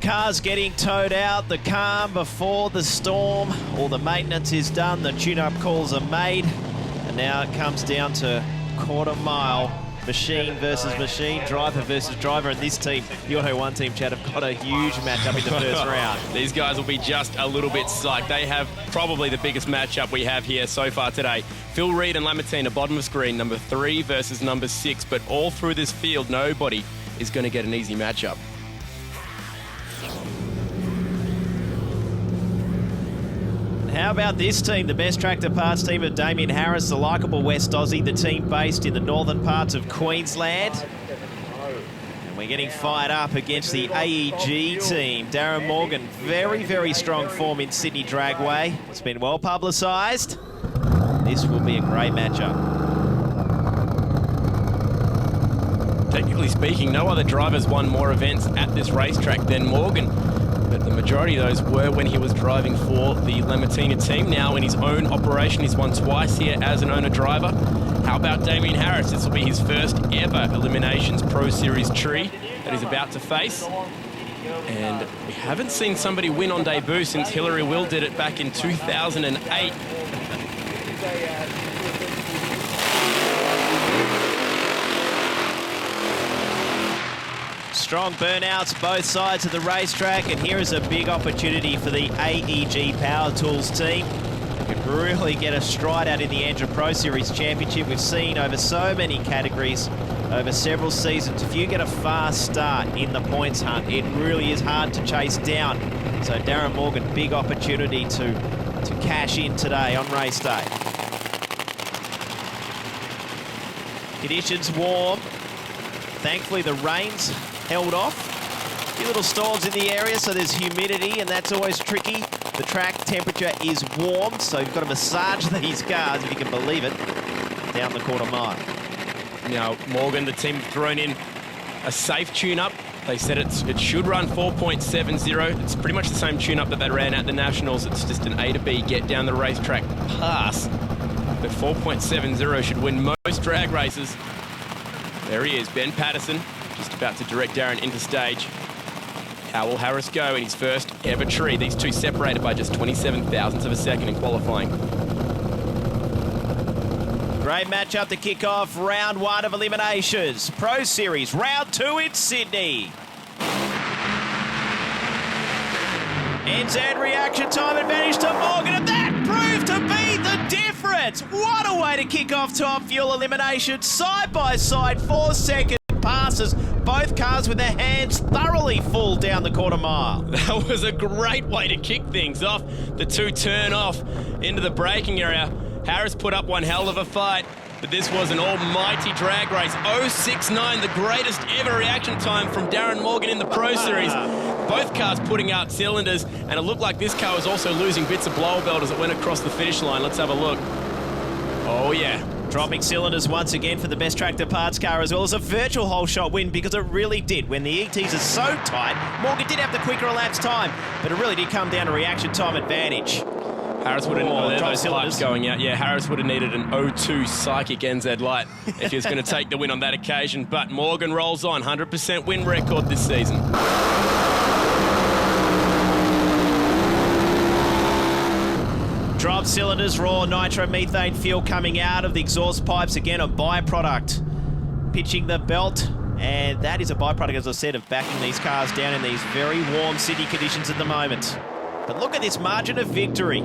cars getting towed out, the calm before the storm. All the maintenance is done, the tune-up calls are made, and now it comes down to quarter mile. Machine versus machine, driver versus driver, and this team, the Auto One team, Chad, have got a huge matchup in the first round. These guys will be just a little bit psyched. They have probably the biggest matchup we have here so far today. Phil Reed and Lamartine, bottom of screen, number 3 versus number 6, but all through this field, nobody is going to get an easy matchup. How about this team, the Best Tractor Parts team of Damien Harris, the likeable West Aussie, the team based in the northern parts of Queensland. And we're getting fired up against the AEG team. Darren Morgan, very, very strong form in Sydney Dragway. It's been well publicised. This will be a great matchup. Technically speaking, no other drivers won more events at this racetrack than Morgan. But the majority of those were when he was driving for the Lamartina team. Now in his own operation, he's won twice here as an owner-driver. How about Damien Harris? This will be his first ever Eliminations Pro Series tree that he's about to face. And we haven't seen somebody win on debut since Hillary Will did it back in 2008. Strong burnouts both sides of the racetrack, and here is a big opportunity for the AEG Power Tools team. They could really get a stride out in the Andrew Pro Series Championship. We've seen over so many categories over several seasons. If you get a fast start in the points hunt, it really is hard to chase down. So Darren Morgan, big opportunity to cash in today on race day. Conditions warm. Thankfully the rain's held off. A few little storms in the area, so there's humidity, and that's always tricky. The track temperature is warm, so you've got to massage these cars, if you can believe it, down the quarter mile. Now, Morgan, the team have thrown in a safe tune-up. They said it should run 4.70. It's pretty much the same tune-up that they ran at the Nationals. It's just an A to B, get down the racetrack pass. But 4.70 should win most drag races. There he is, Ben Patterson, just about to direct Darren into stage. How will Harris go in his first ever tree? These two separated by just 27 thousandths of a second in qualifying. Great matchup to kick off round 1 of eliminations. Pro Series, round 2 in Sydney. NZ reaction time advantage to Morgan, and that proved to be the difference. What a way to kick off Top Fuel elimination. Side by side, 4-second passes. Both cars with their hands thoroughly full down the quarter mile. That was a great way to kick things off. The two turn off into the braking area. Harris put up one hell of a fight, but this was an almighty drag race. 0.69, the greatest ever reaction time from Darren Morgan in the Pro Series. Both cars putting out cylinders, and it looked like this car was also losing bits of blower belt as it went across the finish line. Let's have a look. Oh, yeah. Dropping cylinders once again for the Best Tractor Parts car, as well as a virtual whole shot win, because it really did. When the ETs are so tight, Morgan did have the quicker elapsed time, but it really did come down to reaction time advantage. Harris would have those pipes going out. Yeah, Harris would have needed an 0.2 psychic NZ light if he was going to take the win on that occasion. But Morgan rolls on, 100% win record this season. Drop cylinders, raw nitromethane fuel coming out of the exhaust pipes. Again, a byproduct. Pitching the belt, and that is a byproduct, as I said, of backing these cars down in these very warm city conditions at the moment. But look at this margin of victory.